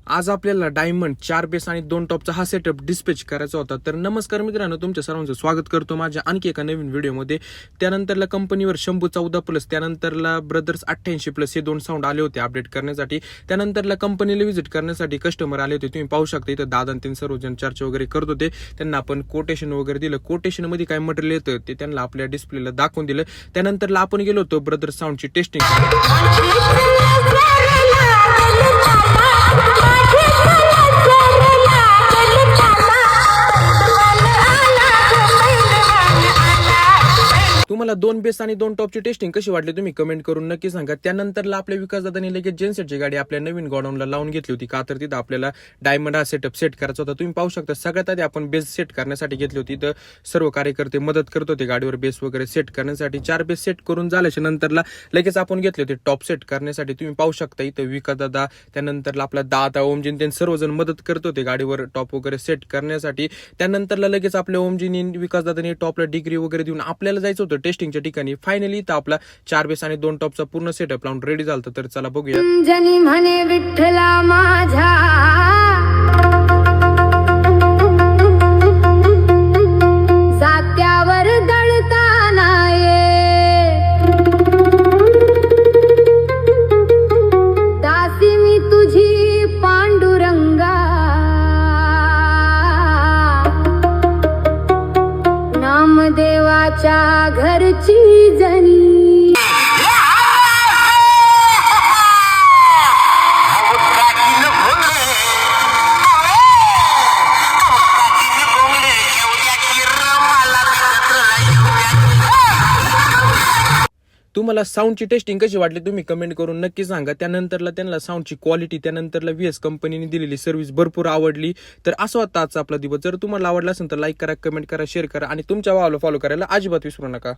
आज आपल्याला diamond 4 base आणि 2 टॉपचा हा सेटअप डिस्पॅच करायचा होता. तर नमस्कार मित्रांनो, तुमच्या सर्वांचं स्वागत करतो माझ्या आणखी एका नवीन व्हिडिओमध्ये. त्यानंतरला कंपनीवर शंभू 14+, त्यानंतरला ब्रदर्स 88+ हे 2 साऊंड आले होते अपडेट करण्यासाठी. त्यानंतरला कंपनीला व्हिजिट करण्यासाठी कस्टमर आले होते. तुम्ही पाहू शकता इथं दादा आणि सर्वजण चर्चा वगैरे करत होते. त्यांना आपण कोटेशन वगैरे दिलं. कोटेशनमध्ये काय मटेरियल येतं ते त्यांना आपल्या डिस्प्लेला दाखवून दिलं. त्यानंतरला आपण गेलो होतो ब्रदर्स साऊंडची टेस्टिंग. तुम्हाला 2 बेस आणि 2 टॉपची टेस्टिंग कशी वाटली तुम्ही कमेंट करून नक्की सांगा. त्यानंतरला आपल्या विकास दादांनी लगेच जेनसेटची गाडी आपल्या नवीन गोडाऊनला लावून घेतली होती, का तर तिथं आपल्याला डायमंड हा सेटअप सेट करायचा होता. तुम्ही पाहू शकता सगळ्यात आधी आपण बेस सेट करण्यासाठी घेतली होती. तर सर्व कार्यकर्ते मदत करत होते गाडीवर बेस वगैरे सेट करण्यासाठी. 4 बेस सेट करून झाल्याच्या नंतरला लगेच आपण घेतले होते टॉप सेट करण्यासाठी. तुम्ही पाहू शकता इथं विकास दादा, त्यानंतरला आपला दादा ओमजीन त्यांनी सर्वजण मदत करत होते गाडीवर टॉप वगैरे सेट करण्यासाठी. त्यानंतरला लगेच आपल्या ओमजीनी विकास दादांनी टॉपला डिग्री वगैरे देऊन आपल्याला जायचं होतं टेस्टिंगच्या ठिकाणी. फायनली इथं आपला 4 बेस आणि 2 टॉपचा पूर्ण सेटअप लावून रेडी झालं. तर चला बघूया. जनी म्हणे विठ्ठला माझ्या जात्यावर दळताना ये, दासी मी तुझी पांडुरंगा, नामदेवाच्या घरची जनी. तुम्हाला साऊंडची टेस्टिंग कशी वाटली तुम्ही कमेंट करून नक्की सांगा. त्यानंतरला त्यांना साऊंडची क्वालिटी, त्यानंतरला VS कंपनीने दिलेली सर्व्हिस भरपूर आवडली. तर असं होता आजचा आपला दिवस. जर तुम्हाला आवडला असेल तर लाईक करा, कमेंट करा, शेअर करा आणि तुमच्या भावाला फॉलो करायला अजिबात विसरू नका.